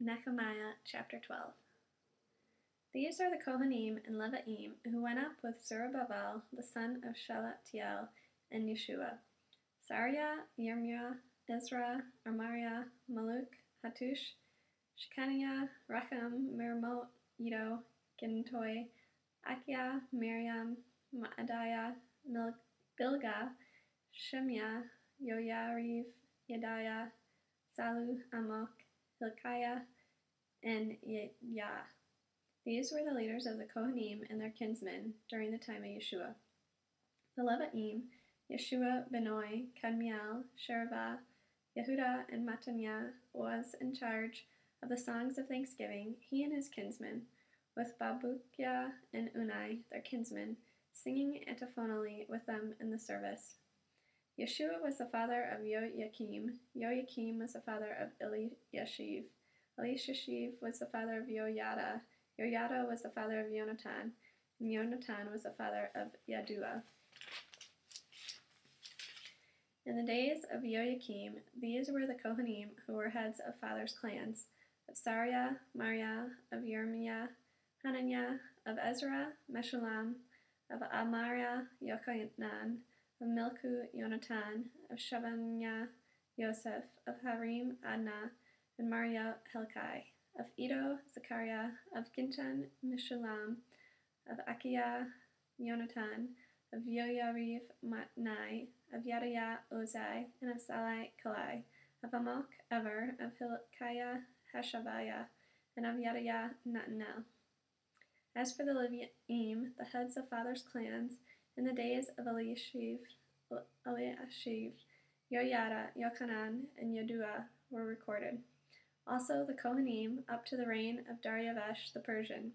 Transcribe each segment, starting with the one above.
Nehemiah chapter 12. These are the Kohanim and Levi'im who went up with Zerubbabel the son of Shealtiel and Yeshua, Sariah, Yirmiah, Ezra, Amariah, Maluk, Hattush, Shechaniah, Rechem, Mermot, Iddo, Gintoy, Achiah, Miriam, Maadiah, Bilgah, Shemiah, Yoyariv, Yediah, Salu, Amok, Hilkiah, and Yah. These were the leaders of the Kohanim and their kinsmen during the time of Yeshua. The Levi'im, Yeshua, Benoi, Kadmiel, Sherebah, Yehuda, and Mattaniah, was in charge of the songs of thanksgiving, he and his kinsmen, with Babukiah and Unai, their kinsmen, singing antiphonally with them in the service. Yeshua was the father of Joachim. Joachim was the father of Eliashib. Eliashib was the father of Joiada. Joiada was the father of Jonathan, and Jonathan was the father of Yaddua. In the days of Joachim, these were the Kohanim who were heads of fathers' clans, of Sariah, Mariah, of Yirmiah, Hananiah, of Ezra, Meshullam, of Amariah, Yochanan, of Milku, Jonathan, of Shabaniah, Yosef, of Harim, Adnah, and Mariah, Helkai, of Iddo, Zechariah, of Ginton, Meshullam, of Achiah, Jonathan, of Yoyariv, Matnai, of Yadiah, Ozai, and of Salai, Kalai, of Amok, Ever, of Hilkiah, Hashabiah, and of Yadiah, Natanel. As for the Levi'im, the heads of fathers' clans, in the days of Eliashib, Yoiada, Yochanan, and Yaddua were recorded. Also the Kohanim, up to the reign of Dariavesh the Persian.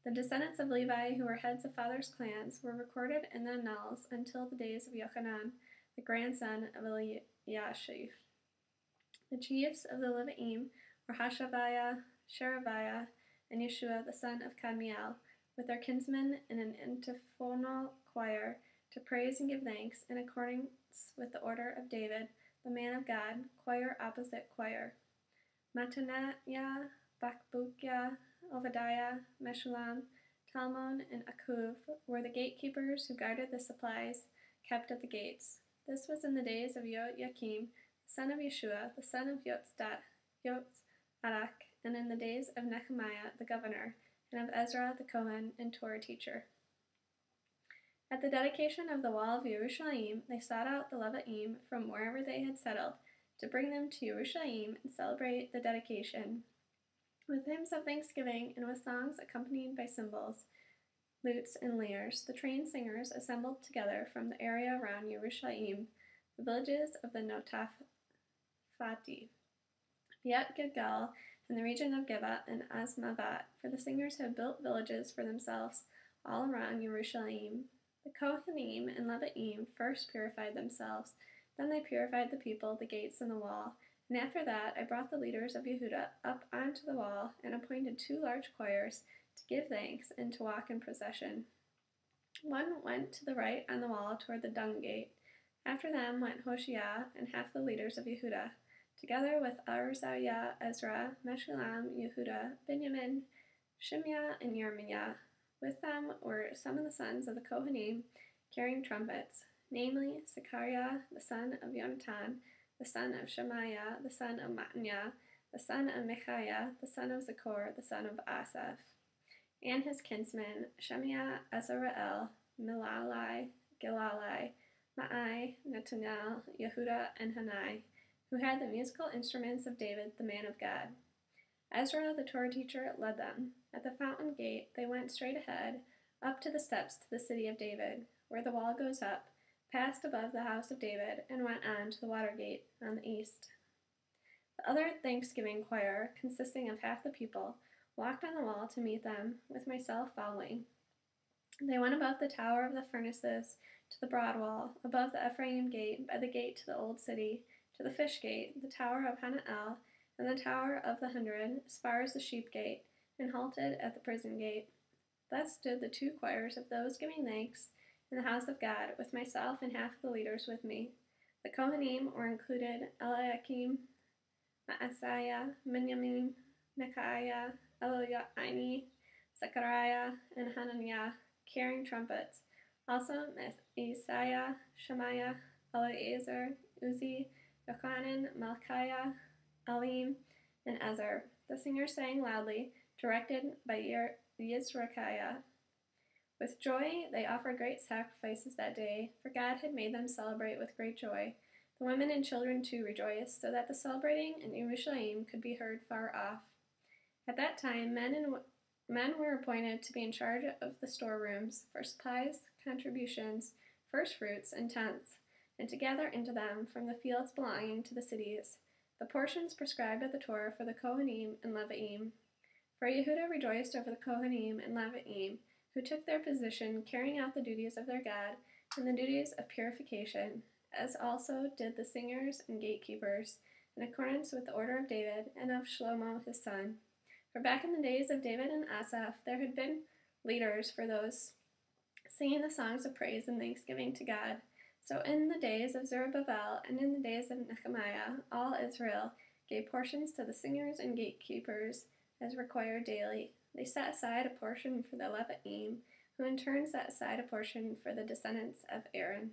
The descendants of Levi, who were heads of fathers' clans, were recorded in the annals until the days of Yochanan, the grandson of Eliashib. The chiefs of the Levi'im were Hashabiah, Sherebiah, and Yeshua the son of Kadmiel, with their kinsmen in an antiphonal choir, to praise and give thanks in accordance with the order of David, the man of God, choir opposite choir. Mattaniah, Bakbukiah, Obadiah, Meshullam, Talmon, and Akub were the gatekeepers who guarded the supplies kept at the gates. This was in the days of Joachim, the son of Yeshua, the son of Yotzadak, and in the days of Nehemiah the governor, and of Ezra the Kohen and Torah teacher. At the dedication of the wall of Yerushalayim, they sought out the Levi'im from wherever they had settled, to bring them to Yerushalayim and celebrate the dedication, with hymns of thanksgiving and with songs accompanied by cymbals, lutes, and lyres. The trained singers assembled together from the area around Yerushalayim, the villages of the Notafati, Biat Gilgal, and the region of Geba and Asmavat, for the singers had built villages for themselves all around Yerushalayim. The Kohanim and Levi'im first purified themselves, then they purified the people, the gates, and the wall, and after that I brought the leaders of Yehuda up onto the wall and appointed 2 large choirs to give thanks and to walk in procession. One went to the right on the wall toward the dung gate. After them went Hoshea and half the leaders of Yehuda, together with Arziah, Ezra, Meshullam, Yehuda, Benjamin, Shemiah, and Yirmiah. With them were some of the sons of the Kohanim carrying trumpets, namely Zechariah, the son of Jonathan, the son of Shemaiah, the son of Mattaniah, the son of Micaiah, the son of Zechor, the son of Asaph, and his kinsmen Shemiah, Azareel, Milalai, Gilalai, Ma'ai, Netanel, Yehuda, and Hanai, who had the musical instruments of David, the man of God. Ezra, the Torah teacher, led them. At the fountain gate, they went straight ahead, up to the steps to the city of David, where the wall goes up, passed above the house of David, and went on to the water gate on the east. The other thanksgiving choir, consisting of half the people, walked on the wall to meet them, with myself following. They went above the tower of the furnaces to the broad wall, above the Ephraim gate, by the gate to the old city, to the fish gate, the tower of Hana'el, and the tower of the 100, as far as the sheep gate, and halted at the prison gate. Thus stood the 2 choirs of those giving thanks in the house of God, with myself and half the leaders with me. The Kohanim were included Eliakim, Maaseiah, Miniamin, Micaiah, Eliyaini, Zechariah, and Hananiah, carrying trumpets. Also Isaiah, Shemaiah, Eleazar, Uzi, Yochanan, Malchiah, Elim, and Ezer. The singers sang loudly, directed by Yisrachiah. With joy, they offered great sacrifices that day, for God had made them celebrate with great joy. The women and children too rejoiced, so that the celebrating in Jerusalem could be heard far off. At that time, men were appointed to be in charge of the storerooms for supplies, contributions, first fruits, and tenths, and to gather into them from the fields belonging to the cities the portions prescribed by the Torah for the Kohanim and Leviim. For Yehuda rejoiced over the Kohanim and Leviim, who took their position carrying out the duties of their God and the duties of purification, as also did the singers and gatekeepers, in accordance with the order of David and of Shlomo his son. For back in the days of David and Asaph, there had been leaders for those singing the songs of praise and thanksgiving to God. So in the days of Zerubbabel and in the days of Nehemiah, all Israel gave portions to the singers and gatekeepers as required daily. They set aside a portion for the Leviim, who in turn set aside a portion for the descendants of Aaron.